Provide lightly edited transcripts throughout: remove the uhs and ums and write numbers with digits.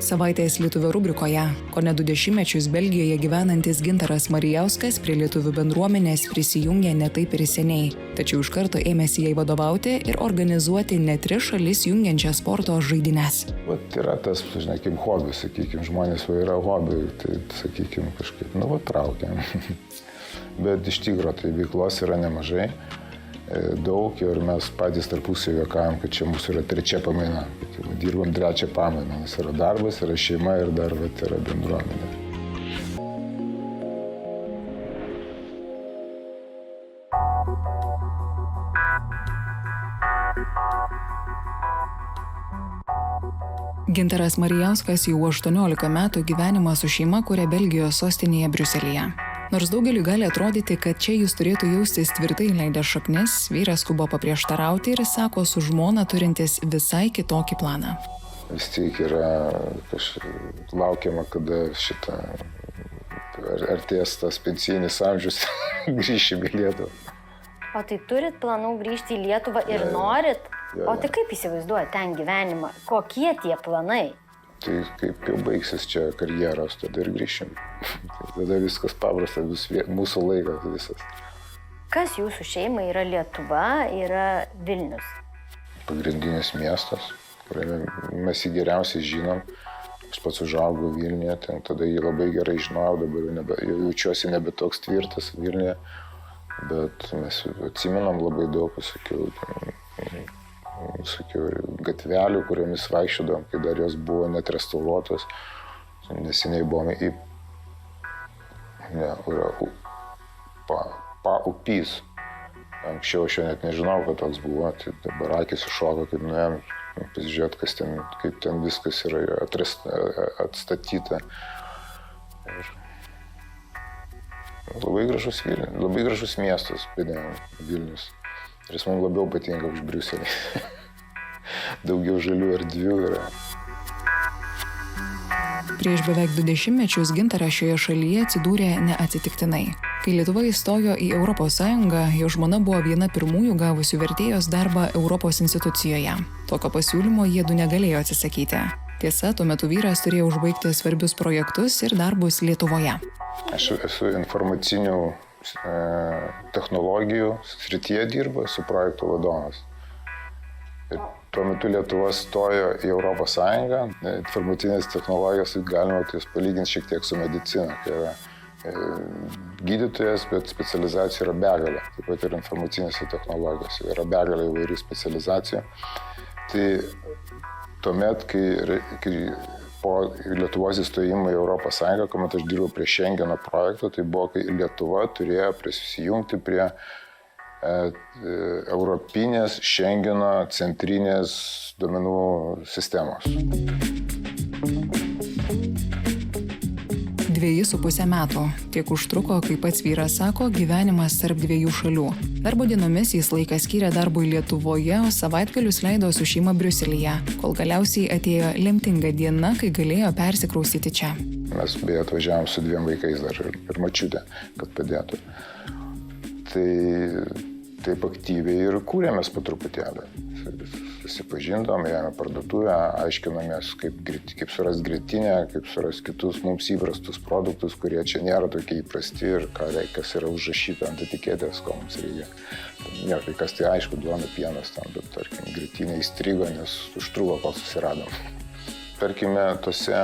Savaitės lietuvio rubrikoje, kone 20 mečius Belgijoje gyvenantis Gintaras Marijauskas prie lietuvių bendruomenės prisijungė ne taip ir seniai, tačiau iš karto ėmėsi jai vadovauti ir organizuoti net 3 šalis jungiančias sporto žaidynes. Vat yra tas, žinai, kaip hobis, sakykime, žmonės yra hobi, tai, sakykime, kažkaip, traukiam. Bet iš tikrųjų tai veiklos yra nemažai, daug ir mes patys tarpusavy juokaujam, kad čia mūsų yra 3 pamaina. Dirbam 3 pamainą, nes yra darbas, yra šeima ir dar yra bendruomenė. Gintaras Marijauskas jau 18 metų gyvenimą su šeima kuria Belgijos sostinėje Briuselyje. Nors daugeliui gali atrodyti, kad čia jis turėtų jaustis tvirtai leidęs šaknis, vyras skubo paprieštarauti ir sako su žmona turintis visai kitokį planą. Vis tiek yra laukiama, kada artės tas pensijinis amžius grįšime į Lietuvą. O tai turit planų grįžti į Lietuvą ir norit? O tai kaip įsivaizduoja ten gyvenimą? Kokie tie planai? Tai kaip jau baigsis čia karjeros, tada ir grįšim. Tada viskas paprasta, mūsų laikas visas. Kas jūsų šeimai yra Lietuva, yra Vilnius? Pagrindinis miestas, kuriame mes jį geriausiai žinom. Aš pats užaugau Vilniuje, tada jį labai gerai žinojau, dabar jau jaučiuosi nebe toks tvirtas Vilniuje. Bet mes atsimenam labai daug, pasakiau, gatvelių, kuriomis vaikščiodom, kai dar jos buvo net restauruotos. Neseniai buvome į Paupys. Anksčiau aš jau net nežinau, kad toks buvo, tai dabar akis iššoko, kaip nuėjom pasižiūrėti, kaip ten viskas yra atstatyta. Labai gražus miestas, Vilnius. Ir jis mums labiau patinka už Briuselį. Daugiau žalių erdvių yra. Prieš beveik 20 mečius Gintaras šioje šalyje atsidūrė neatsitiktinai. Kai Lietuva įstojo į Europos Sąjungą, jo žmona buvo viena pirmųjų gavusių vertėjos darbą Europos institucijoje. Tokio pasiūlymo jiedu negalėjo atsisakyti. Tiesa, tuo metu vyras turėjo užbaigti svarbius projektus ir darbus Lietuvoje. Aš esu informacinių technologijų srityje dirba, su projektų vadovas. Ir tuo metu Lietuva stojo į Europos Sąjungą, informacinės technologijos galima palyginti šiek tiek su medicina, kai yra gydytojas, bet specializacijų yra begalė, taip pat ir informacinėse technologijose yra begalė įvairių specializacijų. Tai tuomet, kai po Lietuvos įstojimo į Europos Sąjungą, kuomet aš dirbau prie Šengeno projekto, tai buvo, kai Lietuva turėjo prisijungti prie Europinės Šengeno centrinės duomenų sistemos. 2,5 metų. Tiek užtruko, kaip pats vyras sako, gyvenimas tarp 2 šalių. Darbo dienomis jis laiką skyrė darbui Lietuvoje, o savaitgalius leido su šeima Briuselyje, kol galiausiai atėjo lemtinga diena, kai galėjo persikraustyti čia. Mes beje atvažiavom su 2 vaikais dar ir močiutė, kad padėtų. Tai taip aktyviai ir kūrėmės po truputėlį. Susipažindom, ėjome parduotuvę, aiškinomės, kaip surasti grietinę, kaip surasti kitus mums įprastus produktus, kurie čia nėra tokie įprasti ir kas yra užrašyta ant etiketės, ko mums reikia. Nėra kai kas tai aišku, duona, pienas tam, bet tarkim, grietinė įstrigo, nes užtruko, kol susiradom. Tarkime, tose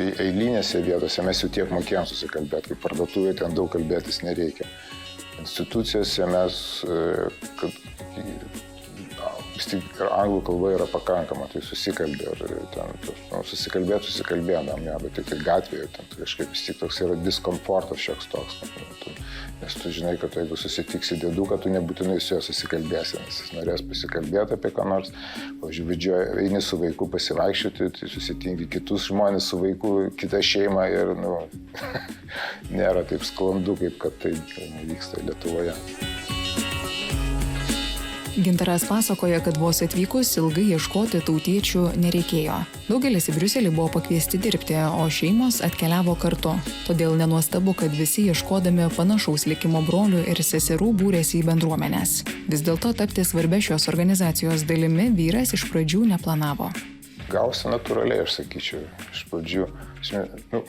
eilinėse vietose mes jau tiek mokėjom susikalbėti, kaip parduotuvė, ten daug kalbėtis nereikia. Institucijose mes, vis tik anglų kalba yra pakankama, tai susikalbė ir susikalbėdam, bet tik tai gatvėje, kažkaip vis tik toks yra diskomfortas šioks toks. Nes tu žinai, kad jeigu susitiksi dėduką, tu nebūtinai su juo susikalbėsi, nes jis norės pasikalbėti apie ką nors. Pavyzdžiui, eini su vaiku pasivaikščioti, tai susitinki kitus žmonės su vaiku, kitą šeimą ir nėra taip sklandu, kaip kad tai vyksta Lietuvoje. Gintaras pasakoja, kad vos atvykus ilgai ieškoti tautiečių nereikėjo. Daugelis į Briuselį buvo pakviesti dirbti, o šeimos atkeliavo kartu. Todėl nenuostabu, kad visi ieškodami panašaus likimo brolių ir seserų būrėsi į bendruomenes. Vis dėlto tapti svarbia šios organizacijos dalimi vyras iš pradžių neplanavo. gausi natūraliai, aš sakyčiau. Iš pradžių,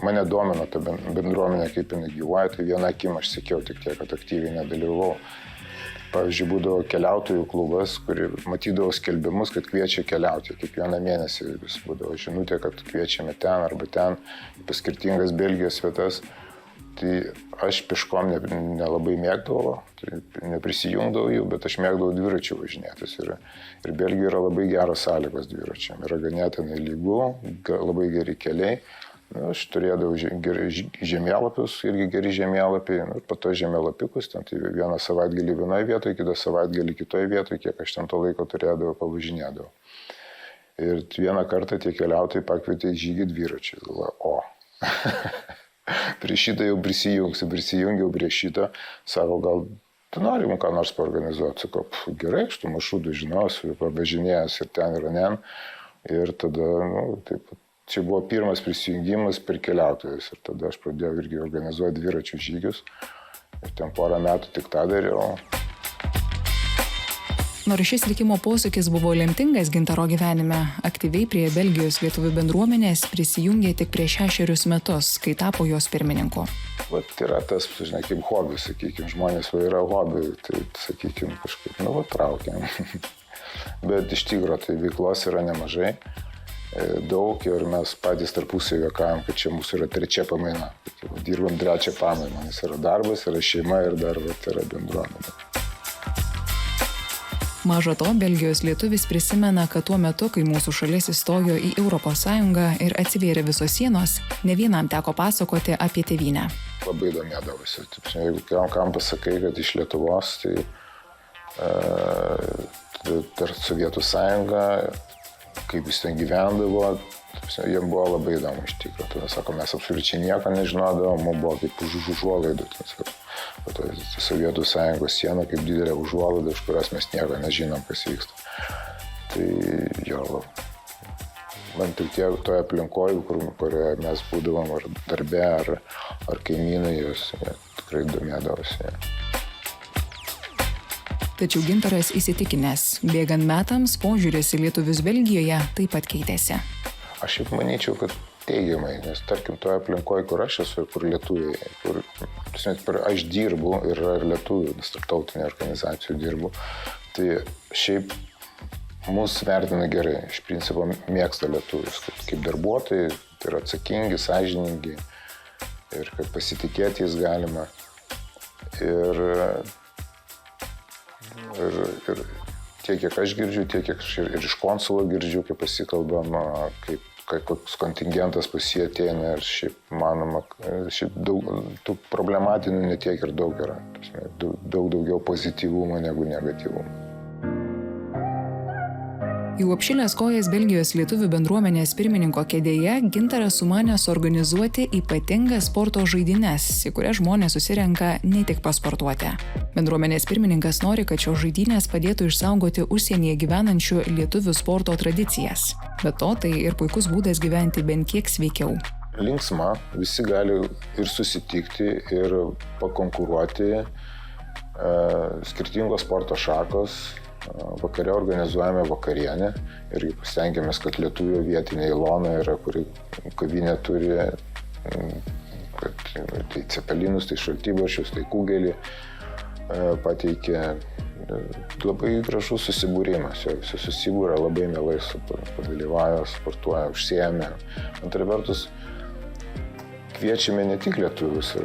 mane domino ta bendruomenė, kaip jinai gyvuoja, tai vieną akim aš sekiau tik tiek, kad aktyviai nedalyvau. Pavyzdžiui, būdavo keliautojų klubas, kuri matydavo skelbimus, kad kviečia keliauti. Kiekvieną mėnesį vis būdavo žinutė, kad kviečiame ten arba ten, pas skirtingas Belgijos vietas. Tai aš piškom nelabai mėgdavau, tai neprisijungdavau jų, bet aš mėgdavau dviračių važinėtis. Ir Belgijoje yra labai geros sąlygos dviračiam. Yra ganėtinai lygu, labai geri keliai. Aš turėdavau žemėlapius, irgi geri žemėlapiai, ir po to žemėlapikus, ten tai vieną savaitgalį vienoje vietoje, kitą savaitgalį kitoje vietoje, kiek aš ten to laiko turėdavau, pavažinėdavau. Ir vieną kartą tie keliautojai pakvietė į žygį dviračiai. Galvoju, prie šitą jau prisijungiau prie šitą, sako, gal tu nori ką nors paorganizuoti, sakau, gerai, aš tų maršrutų žinosiu, pavažinėjęs ir ten ir anen, ir tada, taip. Čia buvo pirmas prisijungimas per keliautojus ir tada aš pradėjau irgi organizuoti dviračių žygius ir ten porą metų tik tą dariau. Nors šis likimo posūkis buvo lemtingas Gintaro gyvenime, aktyviai prie Belgijos lietuvių bendruomenės prisijungė tik prieš 6 metus, kai tapo jos pirmininku. Vat yra tas, žinai, kaip hobis, sakykime, žmonės yra hobi, tai, sakykime, kažkaip, traukiam. Bet iš tikrųjų tai veiklos yra nemažai. Daug ir mes patys tarpusavy juokaujam, kad čia mūsų yra 3 pamaina. Dirbam 3 pamainą, nes yra darbas, yra šeima ir dar yra bendruomenė. Maža to, Belgijos lietuvis prisimena, kad tuo metu, kai mūsų šalis įstojo į ES ir atsivėrė visos sienos, ne vienam teko pasakoti apie tėvynę. Labai domėdavosi. Jeigu kam pasakai, kad iš Lietuvos, tai per Sovietų sąjungą, kaip jis ten gyvendavo, jiem buvo labai įdomu iš tikrųjų. Tada sako, mes absoliučiai nieko nežinodavom, mums buvo kaip už užuolaidų. Sovietų sąjungos siena kaip didelė užuolaida, iš kurios mes nieko nežinom, kas vyksta. Tai jo, man tik tiek toje aplinkoje, kurioje mes būdavom ar darbe, ar kaimynai, jos tikrai domėdavosi. Tačiau Gintaras įsitikinęs, bėgant metams požiūris į lietuvius Belgijoje taip pat keitėsi. Aš jau manyčiau, kad teigiamai, nes tarkim toje aplinkoje, kur aš esu ir kur lietuviai, kur aš dirbu ir lietuvių, nes tarptautinė organizacijų dirbu, tai šiaip mus vertina gerai, iš principo mėgsta lietuvius, kaip darbuotojai, tai yra atsakingi, sąžiningi ir kad pasitikėti jais galima. Ir tiek, kiek aš girdžiu, tiek, kiek ir iš konsulo girdžiu, kaip pasikalbam, koks kontingentas pas jį ateina ir šiaip manoma, šiaip daug, tų problematinių ne tiek ir daug yra. Daug daugiau pozityvumo negu negatyvumo. Jau apšilęs kojas Belgijos lietuvių bendruomenės pirmininko kėdėje, Gintaras sumanė suorganizuoti ypatingas sporto žaidynes, į kurias žmonės susirenka ne tik pasportuoti. Bendruomenės pirmininkas nori, kad šios žaidynės padėtų išsaugoti užsienyje gyvenančių lietuvių sporto tradicijas. Be to, tai ir puikus būdas gyventi bent kiek sveikiau. Linksma, visi gali ir susitikti, ir pakonkuruoti, skirtingos sporto šakos. Vakare organizuojame vakarienę ir stengiamės, kad lietuvių vietinė Ilona yra, kuri kavinė turi, tai cepelinus, tai šaltibarščius, tai kugelį pateikia. Labai gražus susibūrimas, visi susibūrė, labai mielai padalyvauja, sportuoja, užsiėmė. Antra vertus, kviečiame ne tik lietuvius,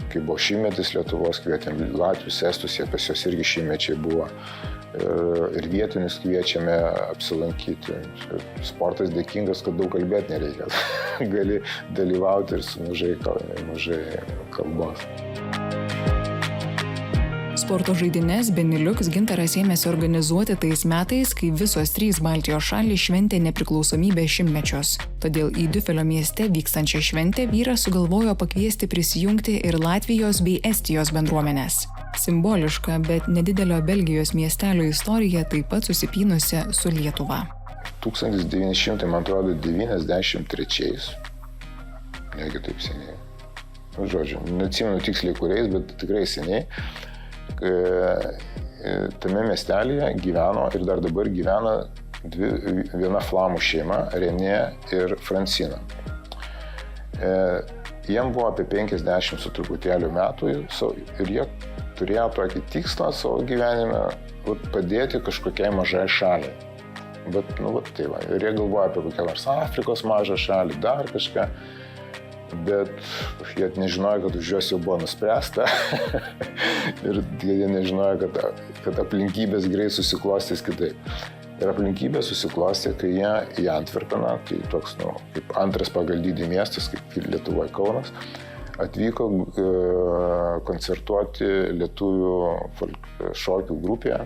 kai buvo šimtmetis Lietuvos, kvietėm latvius, estus, jie pas juos irgi šimtmečiai buvo. Ir vietinius kviečiame apsilankyti. Sportas dėkingas, kad daug kalbėti nereikia. Gali dalyvauti ir su mažai kalbos. Sporto žaidynes Beniliuks Gintaras ėmėsi organizuoti tais metais, kai visos 3 Baltijos šalys šventė nepriklausomybės šimtmečius. Todėl į Düfelio mieste vykstančią šventę vyras sugalvojo pakviesti prisijungti ir Latvijos bei Estijos bendruomenės. Simboliška, bet nedidelio Belgijos miestelio istorija taip pat susipynusi su Lietuva. 1993, negi taip seniai, žodžiu, neatsimenu tiksliai kuriais, bet tikrai seniai, tame miestelėje gyveno ir dar dabar gyvena viena flamų šeima, Renė ir Francina. Jiem buvo apie 50 su truputėliu metų ir jie turėjo tokį tikslą savo gyvenime padėti kažkokiai mažai šaliai. Bet, tai va, ir jie galvoja apie kokią nors Afrikos mažą šalį, dar kažką, bet jie nežinojo, kad už juos jau buvo nuspręsta ir jie nežinojo, kad aplinkybės greit susiklostys kitaip. Ir aplinkybė susiklostė, kai jie į Antverpeną, tai toks, kaip antras pagal dydį miestas, kaip Lietuvoje Kaunas, atvyko koncertuoti lietuvių šokių grupėje,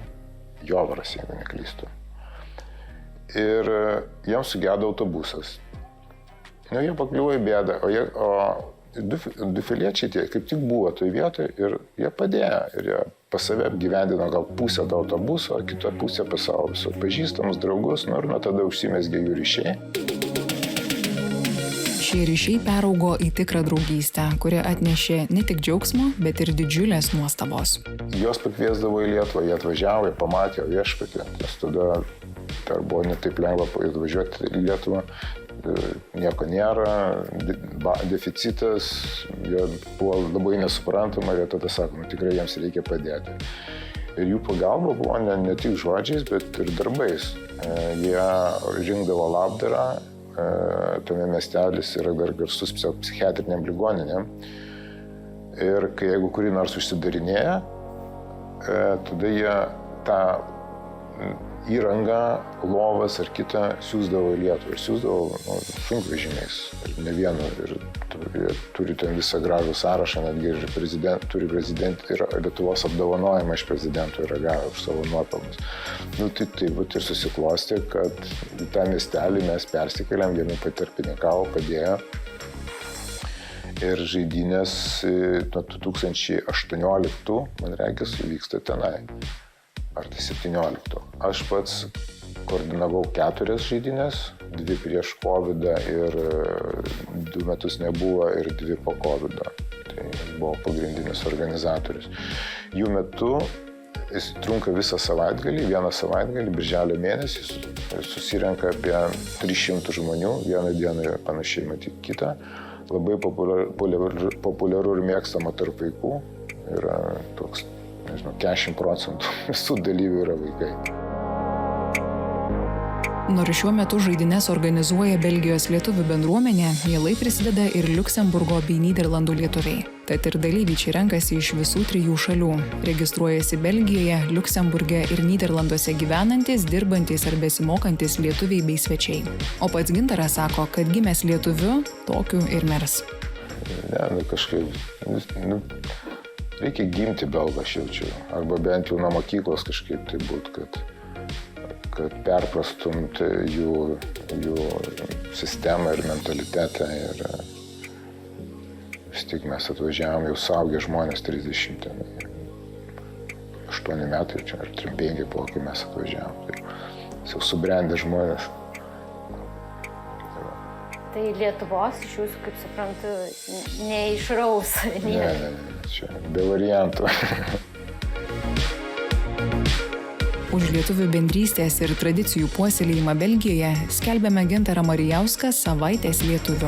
Jovaras, jeigu neklystu. Ir jiems sugedo autobusas. Jie pakliuvo į bėdą, o du filiečiai tie kaip tik buvo toje vietoje ir jie padėjo. Ir jie pas save apgyvendino gal pusę to autobuso, o kitą pusę pas savo visus pažįstamus draugus, ir nuo tada užsimezgė jų ryšiai. Šie ryšiai peraugo į tikrą draugystę, kuri atnešė ne tik džiaugsmo, bet ir didžiulės nuostabos. Jos pakviesdavo į Lietuvą, jie atvažiavo, jie pamatė viešpatį, nes tada dar buvo ne taip lengva atvažiuoti į Lietuvą, nieko nėra, deficitas, jie buvo labai nesuprantama ir jie tada sako, tikrai jiems reikia padėti. Ir jų pagalba buvo ne tik žodžiais, bet ir darbais. Jie rinkdavo labdarą. Tame miestelis yra dar garsus psichiatriniam ligoninėm. Ir jeigu kurį nors užsidarinėja, tada jie tą įrangą, lovas ar kitą siųsdavo į Lietuvą. Ir siųsdavo sunkvežimiais. Ir ne vienu. Ir turi ten visą gražų sąrašą, netgi ir Lietuvos apdovanojimą iš prezidento yra gavę už savo nuopelnus. Tai taip ir susiklostė, kad į tą miestelį mes persikėlėm, jie mums patarpininkavo, padėjo. Ir žaidynės nuo 2018, man reikės, vyksta tenai. Ar tai 17. Aš pats koordinavau 4 žaidynės, 2 prieš COVID ir 2 metus nebuvo ir 2 po COVID. Tai buvo pagrindinis organizatorius. Jų metu jis trunka visą savaitgalį, vieną savaitgalį, birželio mėnesį, susirenka apie 300 žmonių, vieną dieną ir panašiai matyti kitą. Labai populiaru ir mėgstama tarp vaikų. Yra toks, 40% visų dalyvių yra vaikai. Nors šiuo metu žaidynes organizuoja Belgijos lietuvių bendruomenė, mielai prisideda ir Liuksemburgo bei Nyderlandų lietuviai. Tad ir dalyviai čia renkasi iš visų 3 šalių. Registruojasi Belgijoje, Liuksemburge ir Nyderlanduose gyvenantis, dirbantis ar besimokantis lietuviai bei svečiai. O pats Gintaras sako, kad gimęs lietuviu, tokiu ir mirs. Ne, kažkaip, reikia gimti belgą, aš jaučiu. Arba bent jau nuo mokyklos kažkaip tai būt, kad perprastumt jų sistemą ir mentalitetą. Ir vis tik mes atvažiavom jau suaugę žmonės 38 metai, čia ar 35 po, kai mes atvažiavom. Tai jau subrendę žmonės. Tai Lietuvos iš jūsų, kaip suprantu, neišraus. Ne, čia be variantų. Už lietuvių bendrystės ir tradicijų puoselėjimą Belgijoje skelbiame Gintarą Marijauską Savaitės lietuviu.